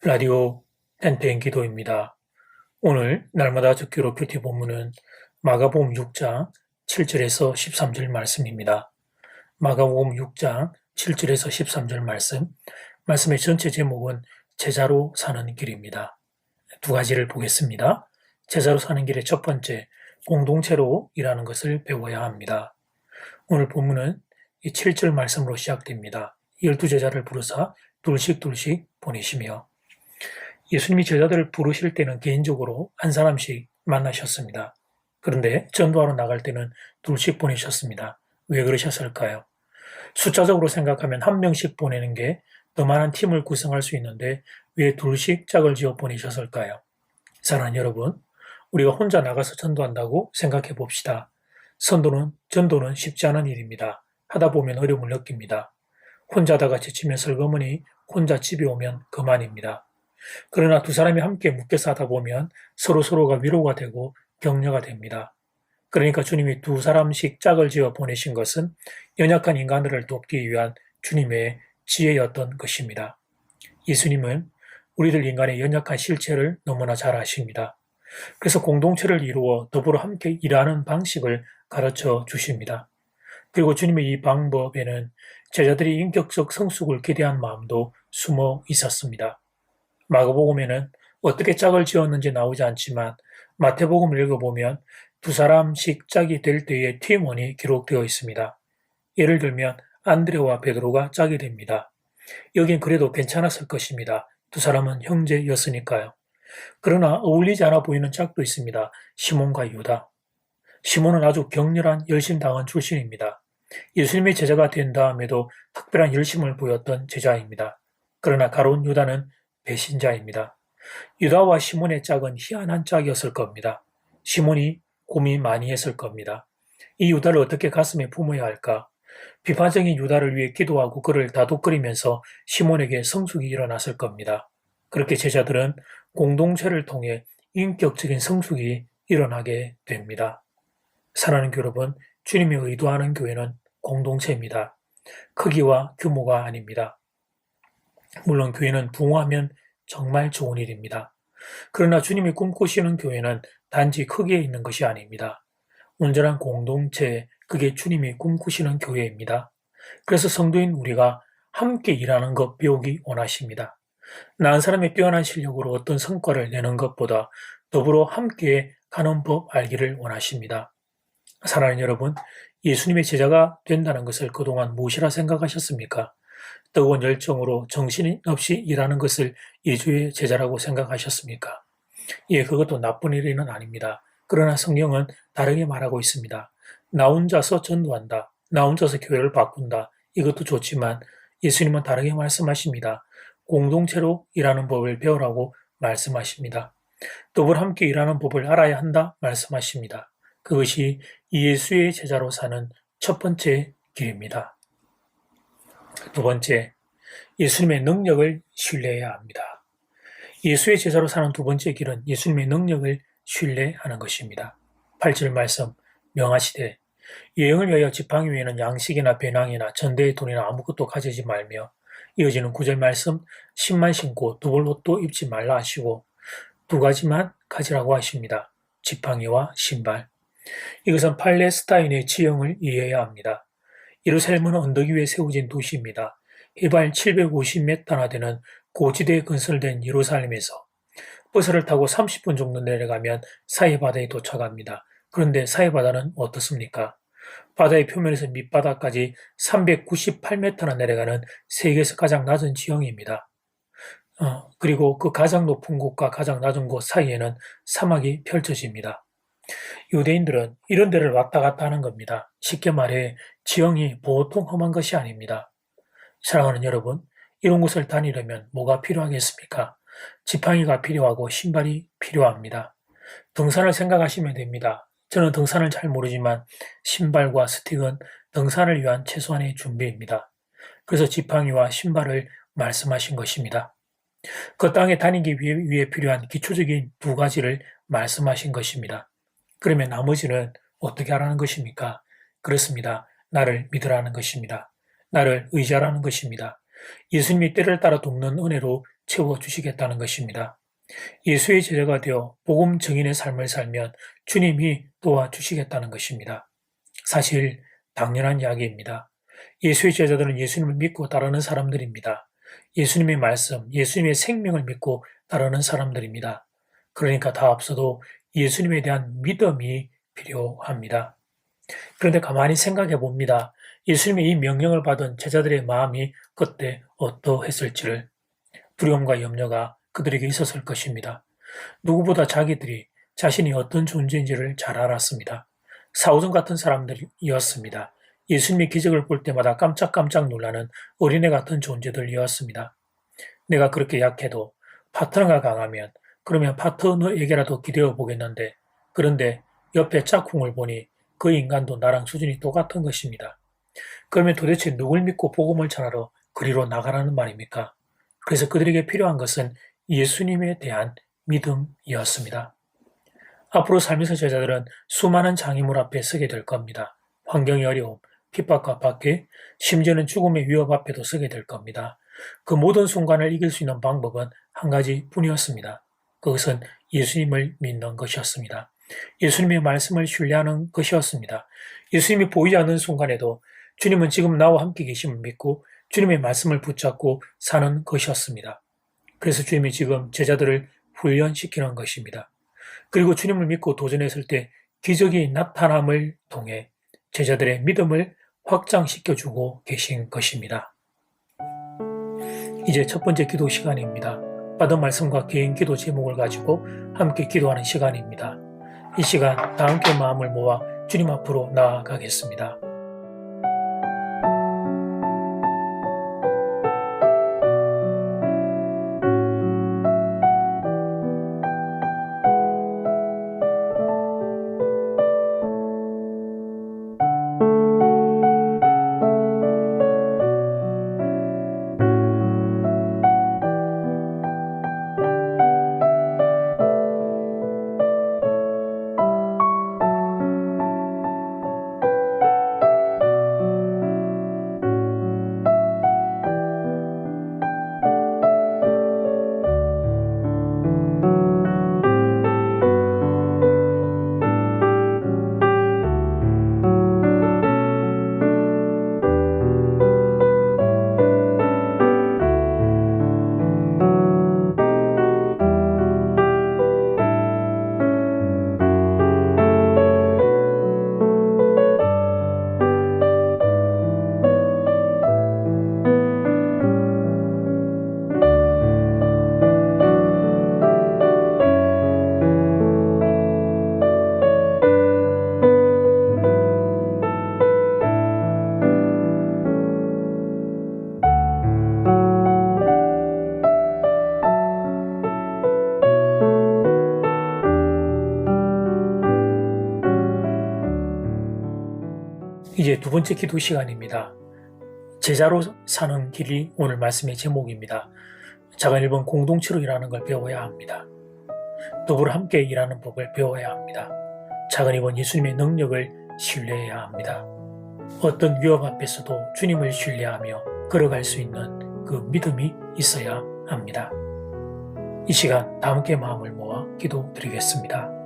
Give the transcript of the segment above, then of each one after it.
라디오 땡땡 기도입니다. 오늘 날마다 듣기로 큐티 본문은 마가복음 6장 7절에서 13절 말씀입니다. 마가복음 6장 7절에서 13절 말씀의 전체 제목은 제자로 사는 길입니다. 두 가지를 보겠습니다. 제자로 사는 길의 첫 번째, 공동체로 일하는 것을 배워야 합니다. 오늘 본문은 이 7절 말씀으로 시작됩니다. 12제자를 부르사 둘씩 보내시며, 예수님이 제자들을 부르실 때는 개인적으로 한 사람씩 만나셨습니다. 그런데 전도하러 나갈 때는 둘씩 보내셨습니다. 왜 그러셨을까요? 숫자적으로 생각하면 한 명씩 보내는 게 더 많은 팀을 구성할 수 있는데 왜 둘씩 짝을 지어 보내셨을까요? 사랑하는 여러분, 우리가 혼자 나가서 전도한다고 생각해 봅시다. 전도는 쉽지 않은 일입니다. 하다 보면 어려움을 느낍니다. 혼자 하다가 지치면 슬그머니 혼자 집에 오면 그만입니다. 그러나 두 사람이 함께 묶여서 하다 보면 서로가 위로가 되고 격려가 됩니다. 그러니까 주님이 두 사람씩 짝을 지어 보내신 것은 연약한 인간들을 돕기 위한 주님의 지혜였던 것입니다. 예수님은 우리들 인간의 연약한 실체를 너무나 잘 아십니다. 그래서 공동체를 이루어 더불어 함께 일하는 방식을 가르쳐 주십니다. 그리고 주님의 이 방법에는 제자들이 인격적 성숙을 기대한 마음도 숨어 있었습니다. 마가복음에는 어떻게 짝을 지었는지 나오지 않지만 마태복음을 읽어보면 두 사람씩 짝이 될 때의 팀원이 기록되어 있습니다. 예를 들면 안드레와 베드로가 짝이 됩니다. 여긴 그래도 괜찮았을 것입니다. 두 사람은 형제였으니까요. 그러나 어울리지 않아 보이는 짝도 있습니다. 시몬과 유다. 시몬은 아주 격렬한 열심당한 출신입니다. 예수님의 제자가 된 다음에도 특별한 열심을 보였던 제자입니다. 그러나 가룟 유다는 배신자입니다. 유다와 시몬의 짝은 희한한 짝이었을 겁니다. 시몬이 고민 많이 했을 겁니다. 이 유다를 어떻게 가슴에 품어야 할까? 비판적인 유다를 위해 기도하고 그를 다독거리면서 시몬에게 성숙이 일어났을 겁니다. 그렇게 제자들은 공동체를 통해 인격적인 성숙이 일어나게 됩니다. 사랑하는 여러분, 주님이 의도하는 교회는 공동체입니다. 크기와 규모가 아닙니다. 물론 교회는 부흥하면 정말 좋은 일입니다. 그러나 주님이 꿈꾸시는 교회는 단지 크기에 있는 것이 아닙니다. 온전한 공동체, 그게 주님이 꿈꾸시는 교회입니다. 그래서 성도인 우리가 함께 일하는 것 배우기 원하십니다. 나 한 사람의 뛰어난 실력으로 어떤 성과를 내는 것보다 더불어 함께 가는 법 알기를 원하십니다. 사랑하는 여러분, 예수님의 제자가 된다는 것을 그동안 무엇이라 생각하셨습니까? 뜨거운 열정으로 정신없이 일하는 것을 예수의 제자라고 생각하셨습니까? 예, 그것도 나쁜 일은 아닙니다. 그러나 성경은 다르게 말하고 있습니다. 나 혼자서 전도한다. 나 혼자서 교회를 바꾼다. 이것도 좋지만 예수님은 다르게 말씀하십니다. 공동체로 일하는 법을 배우라고 말씀하십니다. 더불어 함께 일하는 법을 알아야 한다 말씀하십니다. 그것이 예수의 제자로 사는 첫 번째 길입니다. 두 번째, 예수님의 능력을 신뢰해야 합니다. 예수의 제자로 사는 두 번째 길은 예수님의 능력을 신뢰하는 것입니다. 8절 말씀, 명하시되 여행을 위하여 지팡이 외에는 양식이나 배낭이나 전대의 돈이나 아무것도 가지지 말며, 이어지는 9절 말씀, 신만 신고 두벌 옷도 입지 말라 하시고 두 가지만 가지라고 하십니다. 지팡이와 신발. 이것은 팔레스타인의 지형을 이해해야 합니다. 예루살렘은 언덕 위에 세워진 도시입니다. 해발 750m나 되는 고지대에 건설된 예루살렘에서 버스를 타고 30분 정도 내려가면 사해바다에 도착합니다. 그런데 사해바다는 어떻습니까? 바다의 표면에서 밑바닥까지 398m나 내려가는 세계에서 가장 낮은 지형입니다. 그리고 그 가장 높은 곳과 가장 낮은 곳 사이에는 사막이 펼쳐집니다. 유대인들은 이런 데를 왔다 갔다 하는 겁니다. 쉽게 말해 지형이 보통 험한 것이 아닙니다. 사랑하는 여러분, 이런 곳을 다니려면 뭐가 필요하겠습니까? 지팡이가 필요하고 신발이 필요합니다. 등산을 생각하시면 됩니다. 저는 등산을 잘 모르지만 신발과 스틱은 등산을 위한 최소한의 준비입니다. 그래서 지팡이와 신발을 말씀하신 것입니다. 그 땅에 다니기 위해 필요한 기초적인 두 가지를 말씀하신 것입니다. 그러면 나머지는 어떻게 하라는 것입니까? 그렇습니다. 나를 믿으라는 것입니다. 나를 의지하라는 것입니다. 예수님이 때를 따라 돕는 은혜로 채워주시겠다는 것입니다. 예수의 제자가 되어 복음 증인의 삶을 살면 주님이 도와주시겠다는 것입니다. 사실 당연한 이야기입니다. 예수의 제자들은 예수님을 믿고 따르는 사람들입니다. 예수님의 말씀, 예수님의 생명을 믿고 따르는 사람들입니다. 그러니까 다 앞서도 예수님에 대한 믿음이 필요합니다. 그런데 가만히 생각해 봅니다. 예수님의 이 명령을 받은 제자들의 마음이 그때 어떠했을지를. 두려움과 염려가 그들에게 있었을 것입니다. 누구보다 자기들이 자신이 어떤 존재인지를 잘 알았습니다. 사오정 같은 사람들이었습니다. 예수님의 기적을 볼 때마다 깜짝깜짝 놀라는 어린애 같은 존재들이었습니다. 내가 그렇게 약해도 파트너가 강하면 그러면 파트너에게라도 기대어 보겠는데, 그런데 옆에 짝꿍을 보니 그 인간도 나랑 수준이 똑같은 것입니다. 그러면 도대체 누굴 믿고 복음을 전하러 그리로 나가라는 말입니까? 그래서 그들에게 필요한 것은 예수님에 대한 믿음이었습니다. 앞으로 살면서 제자들은 수많은 장애물 앞에 서게 될 겁니다. 환경의 어려움, 핍박과 박해, 심지어는 죽음의 위협 앞에도 서게 될 겁니다. 그 모든 순간을 이길 수 있는 방법은 한 가지뿐이었습니다. 그것은 예수님을 믿는 것이었습니다. 예수님의 말씀을 신뢰하는 것이었습니다. 예수님이 보이지 않는 순간에도 주님은 지금 나와 함께 계심을 믿고 주님의 말씀을 붙잡고 사는 것이었습니다. 그래서 주님이 지금 제자들을 훈련시키는 것입니다. 그리고 주님을 믿고 도전했을 때 기적이 나타남을 통해 제자들의 믿음을 확장시켜주고 계신 것입니다. 이제 첫 번째 기도 시간입니다. 받은 말씀과 개인 기도 제목을 가지고 함께 기도하는 시간입니다. 이 시간 다 함께 마음을 모아 주님 앞으로 나아가겠습니다. 이제 두 번째 기도 시간입니다. 제자로 사는 길이 오늘 말씀의 제목입니다. 작은 일본 공동체로 일하는 걸 배워야 합니다. 더불어 함께 일하는 법을 배워야 합니다. 작은 일본 예수님의 능력을 신뢰해야 합니다. 어떤 위협 앞에서도 주님을 신뢰하며 걸어갈 수 있는 그 믿음이 있어야 합니다. 이 시간 다 함께 마음을 모아 기도드리겠습니다.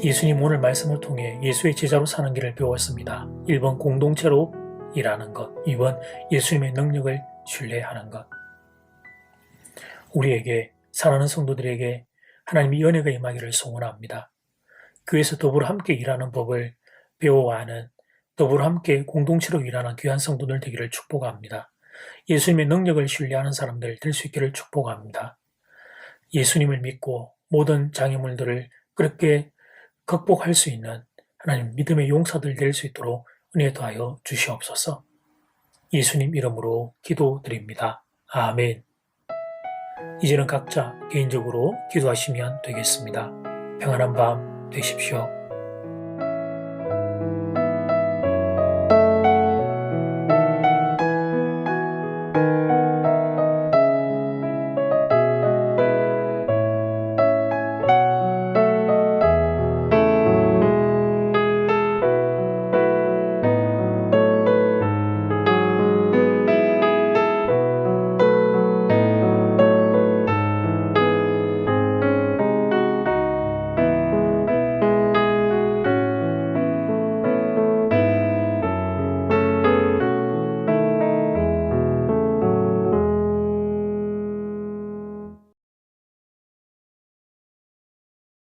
예수님 오늘 말씀을 통해 예수의 제자로 사는 길을 배웠습니다. 1번 공동체로 일하는 것, 2번 예수님의 능력을 신뢰하는 것. 우리에게 사랑하는 성도들에게 하나님의 은혜가 임하기를 소원합니다. 교회에서 더불어 함께 일하는 법을 배워하는 더불어 함께 공동체로 일하는 귀한 성도들 되기를 축복합니다. 예수님의 능력을 신뢰하는 사람들 될 수 있기를 축복합니다. 예수님을 믿고 모든 장애물들을 그렇게 극복할 수 있는 하나님 믿음의 용사들 될 수 있도록 은혜 더하여 주시옵소서. 예수님 이름으로 기도드립니다. 아멘. 이제는 각자 개인적으로 기도하시면 되겠습니다. 평안한 밤 되십시오.